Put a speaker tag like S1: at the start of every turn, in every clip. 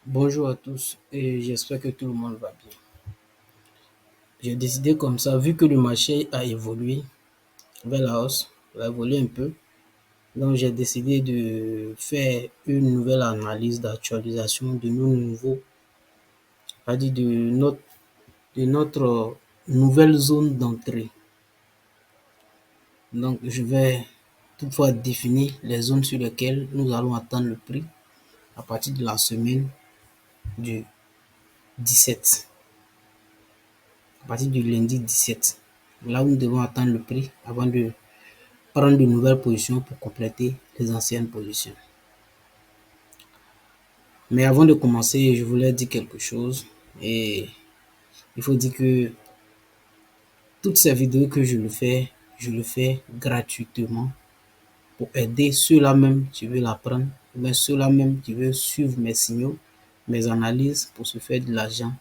S1: Bonjour à tous et j'espère que tout le monde va bien. J'ai décidé comme ça, vu que le marché a évolué vers la hausse, il a évolué un peu, donc j'ai décidé de faire une nouvelle analyse d'actualisation de nos nouveaux, c'est-à-dire de notre nouvelle zone d'entrée. Donc je vais toutefois définir les zones sur lesquelles nous allons atteindre le prix à partir de la semaine du 17. À partir du lundi 17. Là où nous devons atteindre le prix avant de prendre de nouvelles positions pour compléter les anciennes positions. Mais avant de commencer, je voulais dire quelque chose. Et il faut dire que toutes ces vidéos que je le fais gratuitement pour aider ceux-là même qui veulent apprendre, mais ceux-là même qui veulent suivre mes signaux, mes analyses pour se faire de l'argent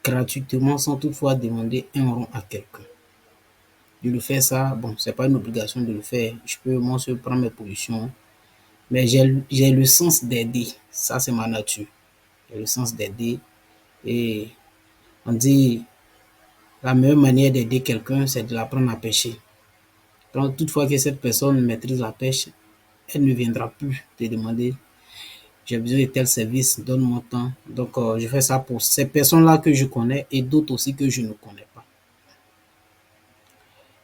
S1: gratuitement sans toutefois demander un rond à quelqu'un. Je le fais ça, bon, c'est pas une obligation de le faire. Je peux moi seul prendre mes positions, mais j'ai le sens d'aider. Ça, c'est ma nature. J'ai le sens d'aider. Et on dit la meilleure manière d'aider quelqu'un, c'est de l'apprendre à pêcher. Donc, toutefois que cette personne maîtrise la pêche, elle ne viendra plus te demander j'ai besoin de tel service, donne mon temps. Donc, je fais ça pour ces personnes-là que je connais et d'autres aussi que je ne connais pas.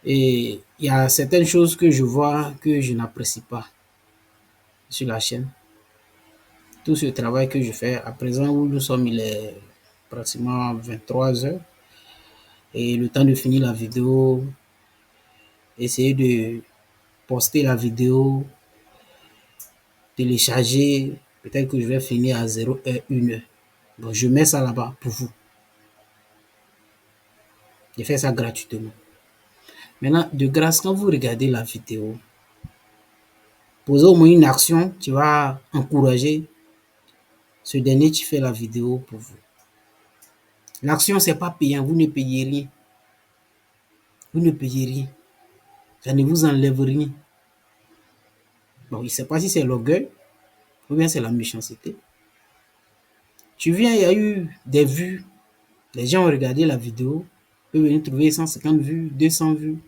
S1: Et il y a certaines choses que je vois que je n'apprécie pas sur la chaîne. Tout ce travail que je fais à présent où nous sommes, il est pratiquement 23 heures. Et le temps de finir la vidéo, essayer de poster la vidéo, télécharger, peut-être que je vais finir à 0h, 1h. Donc je mets ça là-bas pour vous. Je fais ça gratuitement. Maintenant, de grâce, quand vous regardez la vidéo, posez au moins une action qui va encourager ce dernier qui fait la vidéo pour vous. L'action, c'est pas payant, vous ne payez rien. Vous ne payez rien. Ça ne vous enlève rien. Bon, je ne sais pas si c'est l'orgueil ou bien c'est la méchanceté. Tu viens, il y a eu des vues, les gens ont regardé la vidéo, peuvent venir trouver 150 vues, 200 vues.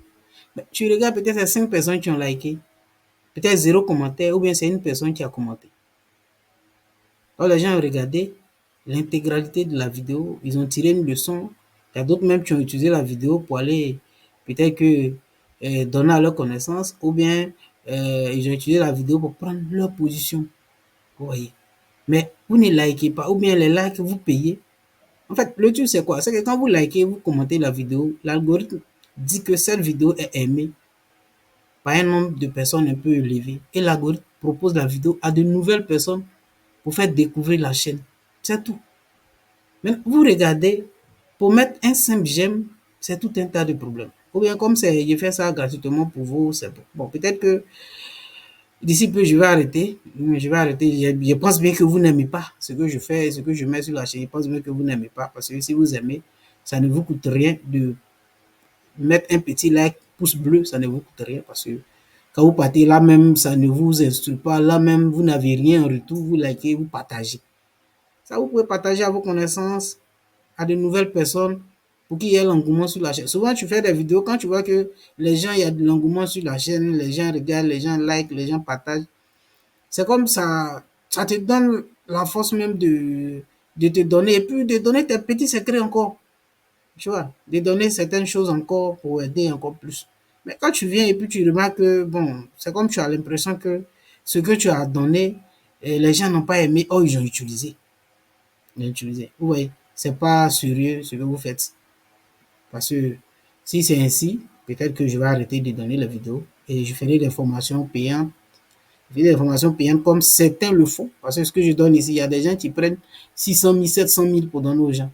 S1: Mais tu regardes, peut-être c'est 5 personnes qui ont liké, peut-être 0 commentaire, ou bien c'est une personne qui a commenté. Alors les gens ont regardé l'intégralité de la vidéo, ils ont tiré une leçon. Il y a d'autres même qui ont utilisé la vidéo pour aller peut-être que donner à leur connaissance, ou bien ils ont utilisé la vidéo pour prendre leur position. Vous voyez. Mais vous ne likez pas, ou bien les likes, vous payez. En fait, le truc, c'est quoi? C'est que quand vous likez, vous commentez la vidéo, l'algorithme dit que cette vidéo est aimée par un nombre de personnes un peu élevé. Et l'algorithme propose la vidéo à de nouvelles personnes pour faire découvrir la chaîne. C'est tout. Mais vous regardez, pour mettre un simple j'aime, c'est tout un tas de problèmes. Ou bien comme c'est, je fais ça gratuitement pour vous, c'est bon. Bon, peut-être que d'ici peu, je vais arrêter. Je vais arrêter. Je pense bien que vous n'aimez pas ce que je fais, ce que je mets sur la chaîne. Je pense bien que vous n'aimez pas. Parce que si vous aimez, ça ne vous coûte rien de mettre un petit like, pouce bleu, ça ne vous coûte rien. Parce que quand vous partez là même, ça ne vous instruit pas. Là même, vous n'avez rien en retour. Vous likez, vous partagez. Ça, vous pouvez partager à vos connaissances, à de nouvelles personnes pour qu'il y ait l'engouement sur la chaîne. Souvent, tu fais des vidéos, quand tu vois que les gens, il y a de l'engouement sur la chaîne, les gens regardent, les gens like, les gens partagent. C'est comme ça te donne la force même de te donner et puis de donner tes petits secrets encore. Tu vois, de donner certaines choses encore pour aider encore plus. Mais quand tu viens et puis tu remarques que, bon, c'est comme tu as l'impression que ce que tu as donné, les gens n'ont pas aimé, oh, ils ont utilisé. Ils ont utilisé. Vous voyez, c'est pas sérieux ce que vous faites. Parce que si c'est ainsi, peut-être que je vais arrêter de donner les vidéos et je ferai des formations payantes. Je ferai des formations payantes comme certains le font. Parce que ce que je donne ici, il y a des gens qui prennent 600 000, 700 000 pour donner aux gens.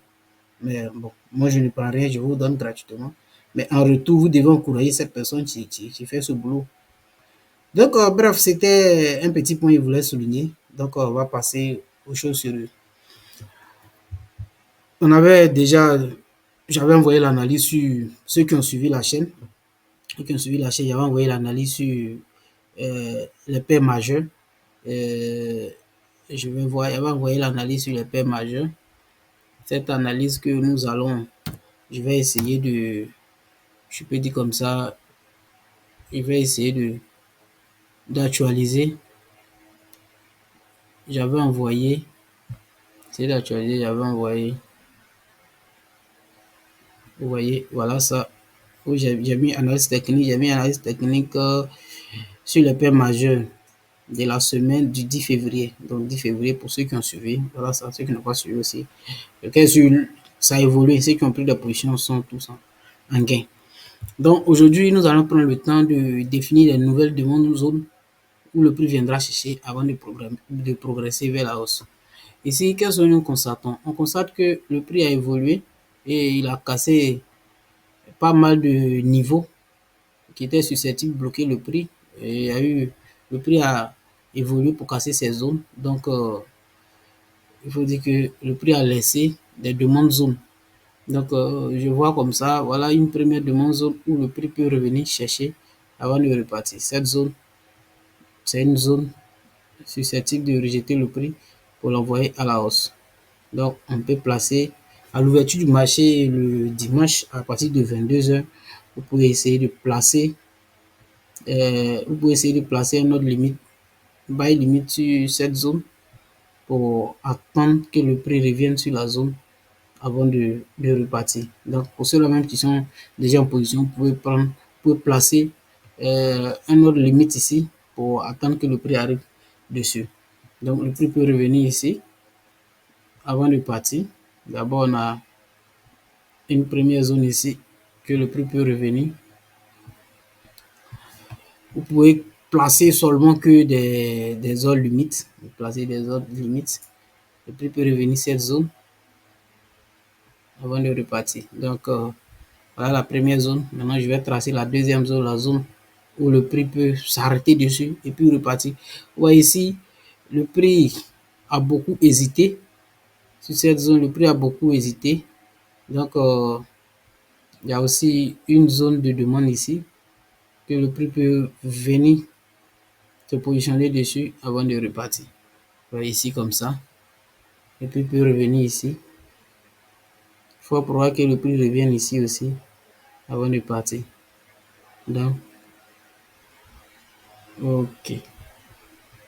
S1: Mais bon, moi je ne prends rien, je vous donne gratuitement. Mais en retour, vous devez encourager cette personne qui fait ce boulot. Donc, bref, c'était un petit point que je voulais souligner. Donc, on va passer aux choses sérieuses. On avait déjà, j'avais envoyé l'analyse sur ceux qui ont suivi la chaîne. Ceux qui ont suivi la chaîne, j'avais envoyé l'analyse sur les paires majeures. Euh, je vais voir, elle va envoyer l'analyse sur les paires majeures. Cette analyse que nous allons, je vais essayer de, je peux dire comme ça, je vais essayer de d'actualiser. J'avais envoyé, c'est d'actualiser, j'avais envoyé, vous voyez, voilà ça. Où j'ai mis analyse technique, j'ai mis analyse technique sur les paires majeures de la semaine du 10 février. Donc 10 février pour ceux qui ont suivi, voilà ça, ceux qui n'ont pas suivi aussi. Lequel sur, ça a évolué, ceux qui ont pris des positions sont tous en gain. Donc aujourd'hui, nous allons prendre le temps de définir les nouvelles demandes zones où le prix viendra chercher avant de progresser vers la hausse. Ici, qu'est-ce que nous constatons? On constate que le prix a évolué et il a cassé pas mal de niveaux qui étaient susceptibles de bloquer le prix. Et il y a eu, le prix a évolué pour casser ces zones. Donc, il faut dire que le prix a laissé des demandes zones. Donc, je vois comme ça, voilà une première demande zone où le prix peut revenir chercher avant de repartir. Cette zone, c'est une zone susceptible de rejeter le prix pour l'envoyer à la hausse. Donc, on peut placer à l'ouverture du marché le dimanche à partir de 22 h. Vous pouvez essayer de placer, un autre limite, buy limite sur cette zone pour attendre que le prix revienne sur la zone avant de repartir. Donc, pour ceux-là même qui sont déjà en position, vous pouvez placer un autre limite ici pour attendre que le prix arrive dessus. Donc, le prix peut revenir ici avant de partir. D'abord, on a une première zone ici que le prix peut revenir. Vous pouvez placer seulement que des zones limites. Placer des zones limites. Le prix peut revenir cette zone avant de repartir. Donc, voilà la première zone. Maintenant, je vais tracer la deuxième zone, la zone où le prix peut s'arrêter dessus et puis repartir. Vous voyez ici, le prix a beaucoup hésité. Sur cette zone, le prix a beaucoup hésité. Donc, il y a aussi une zone de demande ici que le prix peut venir se positionner dessus avant de repartir. Vous voyez ici comme ça. Le prix peut revenir ici. Il faut probable que le prix revienne ici aussi avant de partir. Donc, ok.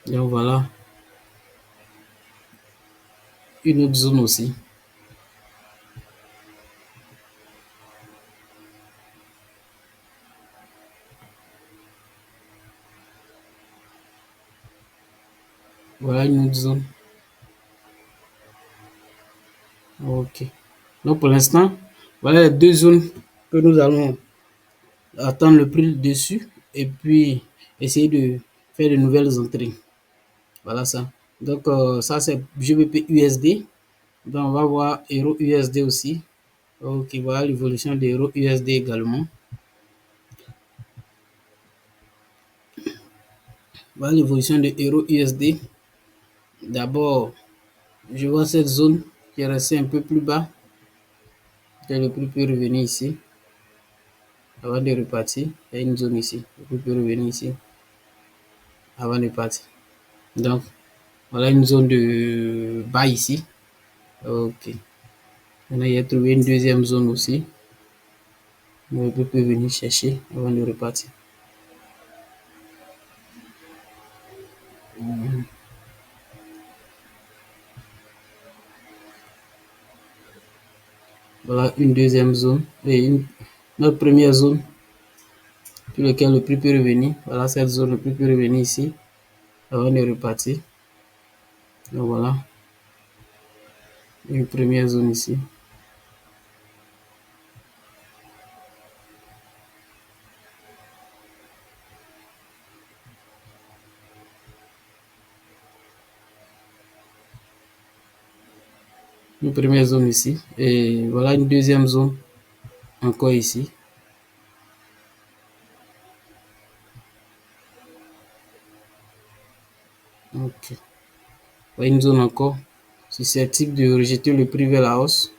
S1: Donc voilà une autre zone aussi. Voilà une autre zone. Ok. Donc pour l'instant, voilà les deux zones que nous allons attendre le prix dessus et puis essayer de faire de nouvelles entrées. Voilà ça. Donc ça c'est GBP USD. Donc on va voir Euro USD aussi. Ok, voilà l'évolution de Euro USD également. Voilà l'évolution de Euro USD. D'abord, je vois cette zone qui est restée un peu plus bas. Et le prix peut revenir ici avant de repartir. Il y a une zone ici. Le prix peut revenir ici avant de partir. Donc, voilà une zone de bas ici. Ok. Maintenant, il a trouvé une deuxième zone aussi. Le prix peut venir chercher avant de repartir. Voilà une deuxième zone. Et notre première zone sur laquelle le prix peut revenir. Voilà cette zone, le prix peut revenir ici avant de repartir. Donc voilà une première zone ici. Une première zone ici. Et voilà une deuxième zone encore ici. Ok. Voilà une zone encore susceptible de rejeter le prix vers la hausse.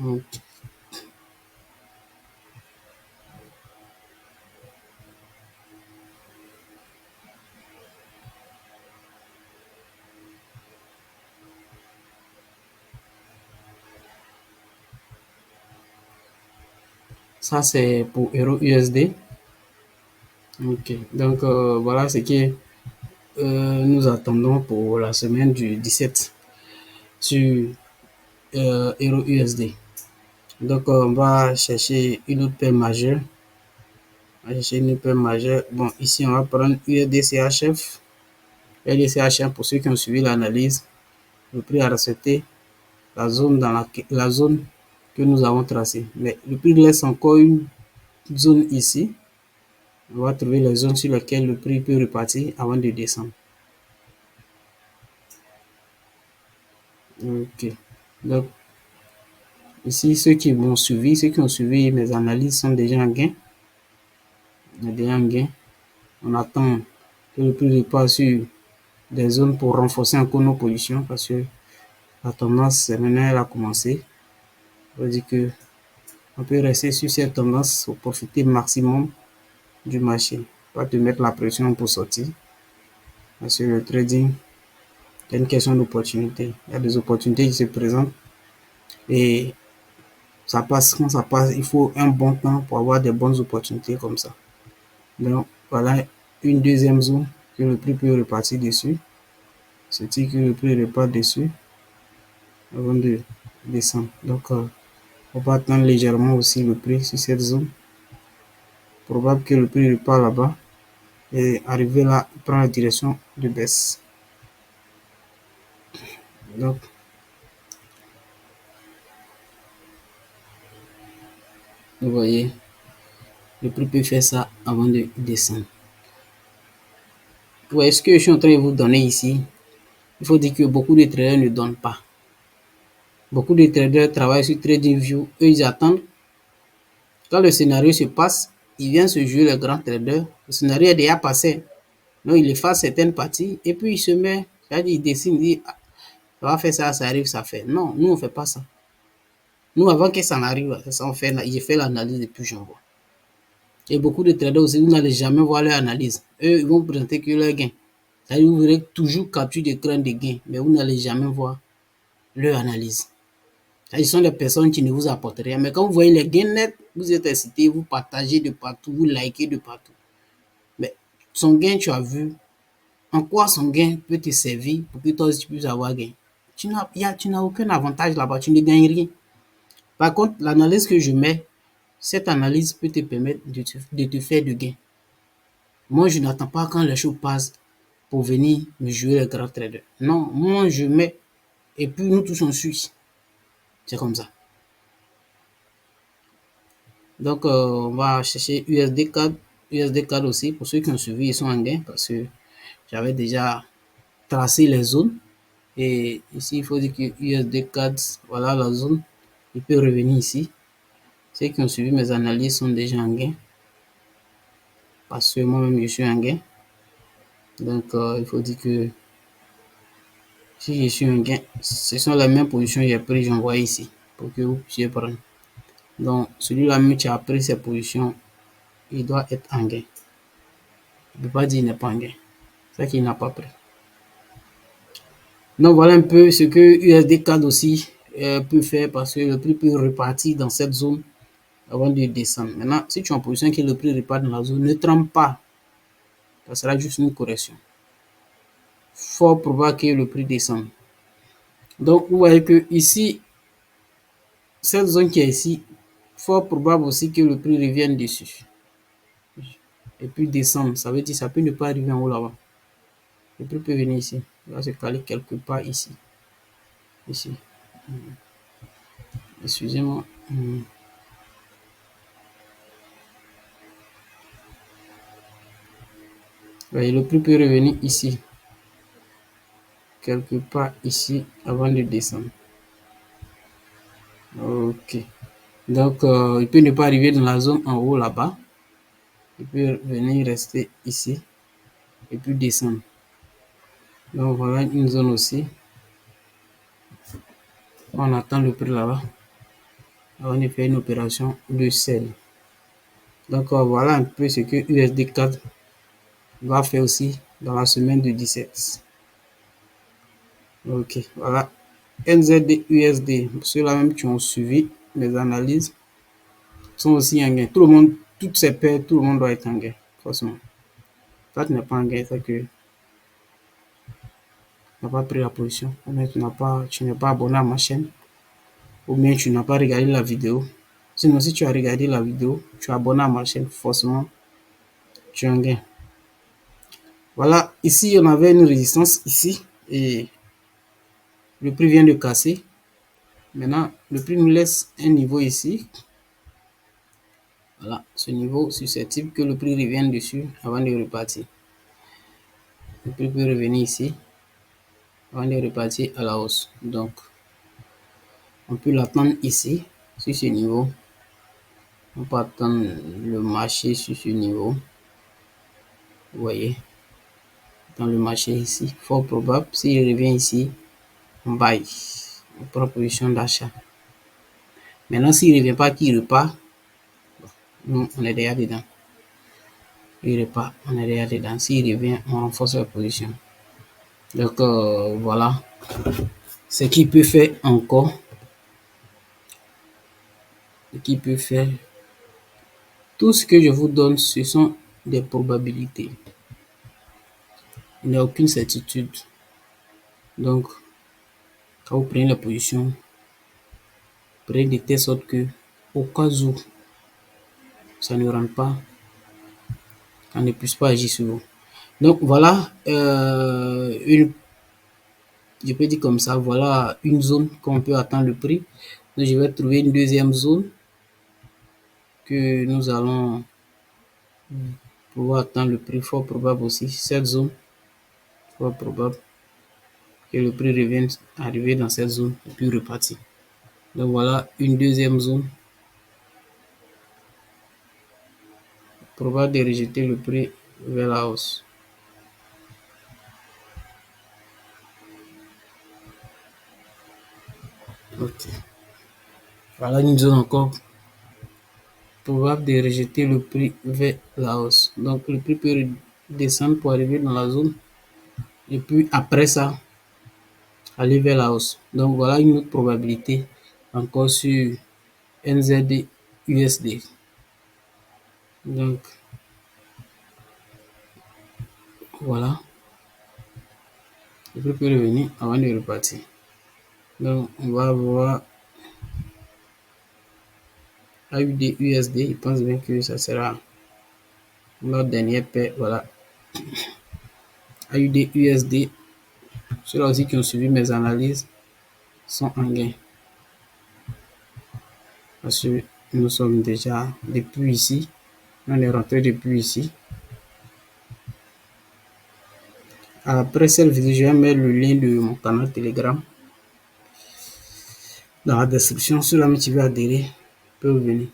S1: Ok. Ça, c'est pour Euro USD. Ok. Donc, voilà ce que nous attendons pour la semaine du 17 sur Euro USD. Donc, on va chercher une autre paire majeure. On va chercher une paire majeure. Bon, ici, on va prendre USDCHF. USDCHF, pour ceux qui ont suivi l'analyse, le prix a respecté la zone que nous avons tracée. Mais le prix laisse encore une zone ici. On va trouver les zones sur lesquelles le prix peut repartir avant de descendre. Ok. Donc, ici, ceux qui ont suivi mes analyses sont déjà en gain. On est déjà en gain. On attend que le prix repasse sur des zones pour renforcer encore nos positions parce que la tendance, maintenant, elle a commencé. Ça veut dire que on peut rester sur cette tendance pour profiter maximum du marché. Pas te mettre la pression pour sortir. Parce que le trading, c'est une question d'opportunité. Il y a des opportunités qui se présentent et ça passe quand ça passe. Il faut un bon temps pour avoir des bonnes opportunités comme ça. Donc, voilà une deuxième zone que le prix peut repartir dessus. C'est-à-dire que le prix repart dessus avant de descendre. Donc, on va attendre légèrement aussi le prix sur cette zone. Probable que le prix repart là-bas et arriver là, prendre la direction de baisse. Donc, vous voyez, le prix peut faire ça avant de descendre. Vous voyez ce que je suis en train de vous donner ici. Il faut dire que beaucoup de traders ne donnent pas. Beaucoup de traders travaillent sur TradingView. Eux, ils attendent. Quand le scénario se passe, ils viennent se jouer les grands traders. Le scénario est déjà passé. Donc, il efface certaines parties et puis il se met, c'est-à-dire il dessine, il dit, ah, ça va faire ça, ça arrive, ça fait. Non, nous, on ne fait pas ça. Nous, avant que ça n'arrive, ça, j'ai fait l'analyse et puis j'envoie. Et beaucoup de traders aussi, vous n'allez jamais voir leur analyse. Eux, ils vont présenter que leur gain. C'est-à-dire, vous verrez toujours capture d'écran de gains, mais vous n'allez jamais voir leur analyse. Ce sont des personnes qui ne vous apportent rien. Mais quand vous voyez les gains nets, vous êtes excité, vous partagez de partout, vous likez de partout. Mais son gain, tu as vu, en quoi son gain peut te servir pour que toi aussi tu puisses avoir gain? Tu n'as aucun avantage là-bas, tu ne gagnes rien. Par contre, l'analyse que je mets, cette analyse peut te permettre de te faire du gain. Moi, je n'attends pas quand les choses passent pour venir me jouer les grands traders. Non, moi, je mets et puis nous tous on suit. C'est comme ça. Donc, on va chercher USD4. USD4 aussi, pour ceux qui ont suivi, ils sont en gain parce que j'avais déjà tracé les zones. Et ici, il faut dire que USD4, voilà la zone. Il peut revenir ici. Ceux qui ont suivi mes analyses sont déjà en gain. Parce que moi-même, je suis en gain. Donc, il faut dire que si je suis en gain, ce sont les mêmes positions que j'ai prises, j'envoie ici pour que vous puissiez prendre. Donc, celui-là même qui a pris ses positions, il doit être en gain. Je ne peux pas dire qu'il n'est pas en gain. C'est qu'il n'a pas pris. Donc, voilà un peu ce que USD4 aussi peut faire parce que le prix peut repartir dans cette zone avant de descendre. Maintenant, si tu es en position que le prix repart dans la zone, ne trempe pas. Ça sera juste une correction. Fort probable que le prix descende. Donc, vous voyez que ici, cette zone qui est ici, fort probable aussi que le prix revienne dessus. Et puis descendre, ça veut dire que ça peut ne pas arriver en haut là-bas. Le prix peut venir ici. Il va se caler quelque part ici. Ici. Excusez-moi. Voyez, le prix peut revenir ici. Quelque part ici avant de descendre. Ok. Donc, il peut ne pas arriver dans la zone en haut là-bas. Il peut venir rester ici et puis descendre. Donc, voilà une zone aussi. On attend le prix là-bas avant de faire une opération de sell. Donc, voilà un peu ce que USD4 va faire aussi dans la semaine du 17. Ok, voilà. NZD, USD, ceux-là même qui ont suivi mes analyses sont aussi en gain. Tout le monde, toutes ces paires, tout le monde doit être en gain, forcément. Toi, tu n'es pas en gain, c'est que tu n'as pas pris la position. Ou bien tu n'es pas abonné à ma chaîne. Ou bien tu n'as pas regardé la vidéo. Sinon, si tu as regardé la vidéo, tu es abonné à ma chaîne, forcément, tu es en gain. Voilà, ici, on avait une résistance ici. Et le prix vient de casser. Maintenant, le prix nous laisse un niveau ici. Voilà, ce niveau susceptible que le prix revienne dessus avant de repartir. Le prix peut revenir ici avant de repartir à la hausse. Donc, on peut l'attendre ici, sur ce niveau. On peut attendre le marché sur ce niveau. Vous voyez, dans le marché ici, fort probable, s'il revient ici, on buy, on prend position d'achat. Maintenant, s'il ne revient pas, qu'il repart, nous, on est déjà dedans. Il repart, on est déjà dedans. S'il revient, on renforce la position. Donc, voilà ce qu'il peut faire encore. Ce qu'il peut faire. Tout ce que je vous donne, ce sont des probabilités. Il n'y a aucune certitude. Donc, quand vous prenez la position, prenez de telle sorte que, au cas où ça ne rentre pas, on ne puisse pas agir sur vous. Donc, voilà je peux dire comme ça, voilà une zone qu'on peut attendre le prix. Donc, je vais trouver une deuxième zone que nous allons pouvoir atteindre le prix, fort probable aussi. Cette zone, fort probable que le prix revienne arriver dans cette zone et puis repartir. Donc voilà une deuxième zone. Probable de rejeter le prix vers la hausse. Ok. Voilà une zone encore probable de rejeter le prix vers la hausse. Donc le prix peut descendre pour arriver dans la zone et puis après ça aller vers la hausse. Donc voilà une autre probabilité encore sur NZD USD. Donc voilà, le prix peut revenir avant de repartir. Donc on va voir AUD USD, je pense bien que ça sera notre dernière paire. Voilà, AUD USD, ceux-là aussi qui ont suivi mes analyses sont en gain. Parce que nous sommes déjà depuis ici, on est rentré depuis ici. Après cette vidéo, je vais mettre le lien de mon canal Telegram dans la description. Ceux-là qui veulent adhérer peuvent venir.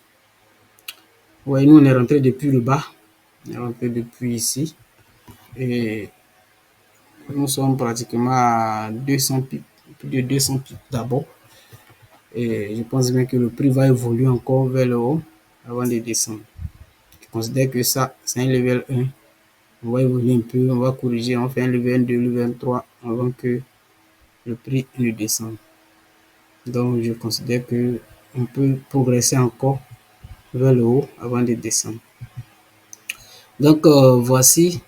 S1: Ouais, nous on est rentré depuis le bas, on est rentré depuis ici. Et nous sommes pratiquement à 200 pips, plus de 200 pips d'abord. Et je pense bien que le prix va évoluer encore vers le haut avant de descendre. Je considère que ça, c'est un level 1. On va évoluer un peu, on va corriger, on fait un level 2, level 3 avant que le prix ne descende. Donc je considère que on peut progresser encore vers le haut avant de descendre. Donc voici,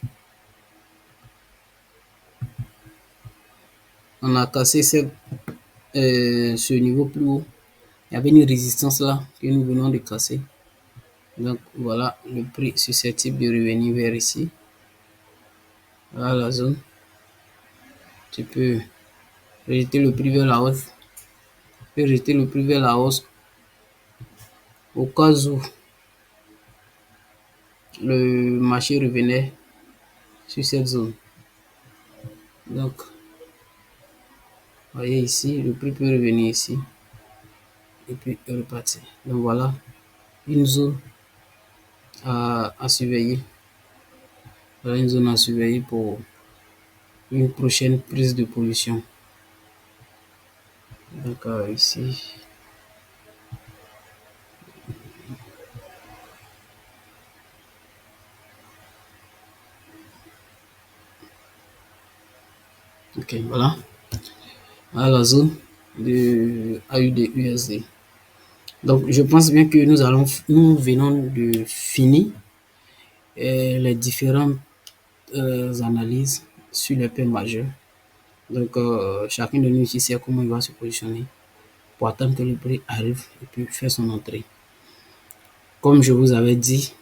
S1: on a cassé ce niveau plus haut. Il y avait une résistance là que nous venons de casser. Donc voilà le prix susceptible de revenir vers ici. Voilà la zone. Tu peux rejeter le prix vers la hausse. Tu peux rejeter le prix vers la hausse au cas où le marché revenait sur cette zone. Donc, voyez ici, le prix peut revenir ici et puis repartir. Donc voilà une zone à surveiller. Voilà une zone à surveiller pour une prochaine prise de position. Donc ici. Ok, voilà. Voilà la zone de AUD USD. Donc, je pense bien que nous venons de finir les différentes analyses sur les points majeurs. Donc, chacun de nous ici sait comment il va se positionner pour attendre que le prix arrive et puis faire son entrée. Comme je vous avais dit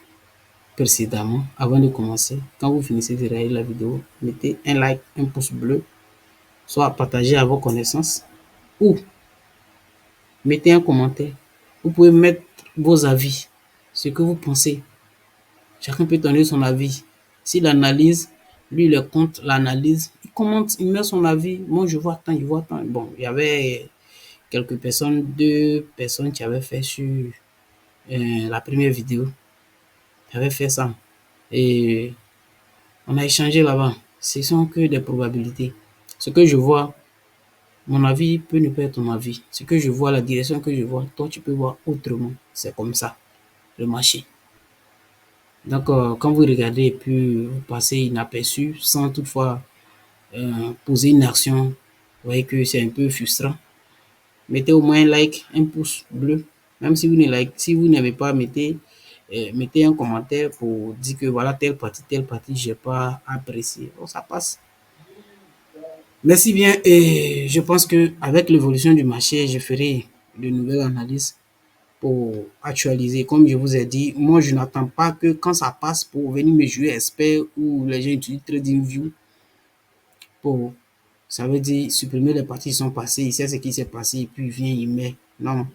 S1: précédemment, avant de commencer, quand vous finissez de regarder la vidéo, mettez un like, un pouce bleu, soit partagez à vos connaissances ou mettez un commentaire. Vous pouvez mettre vos avis, ce que vous pensez. Chacun peut donner son avis. S'il analyse, lui, il compte l'analyse, il commente, il met son avis. Moi, je vois tant, je vois tant. Bon, il y avait quelques personnes, deux personnes qui avaient fait sur la première vidéo, qui avaient fait ça. Et on a échangé là-bas. Ce sont que des probabilités. Ce que je vois, mon avis peut ne pas être ton avis. Ce que je vois, la direction que je vois, toi, tu peux voir autrement. C'est comme ça, le marché. Donc, quand vous regardez et puis vous passez inaperçu sans toutefois poser une action, vous voyez que c'est un peu frustrant. Mettez au moins un like, un pouce bleu. Même si vous ne like, si vous n'aimez pas, mettez un commentaire pour dire que voilà, telle partie, j'ai pas apprécié. Bon, ça passe. Merci bien. Et je pense que avec l'évolution du marché, je ferai de nouvelles analyses pour actualiser. Comme je vous ai dit, moi, je n'attends pas que quand ça passe pour venir me jouer expert ou les gens utilisent TradingView pour, ça veut dire supprimer les parties qui sont passées, il sait ce qui s'est passé et puis il vient, il met. Non,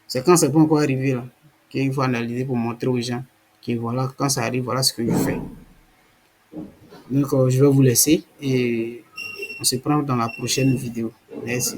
S1: c'est quand c'est pas encore arrivé là qu'il faut analyser pour montrer aux gens que voilà, quand ça arrive, voilà ce que je fais. Donc, je vais vous laisser et on se prend dans la prochaine vidéo. Merci.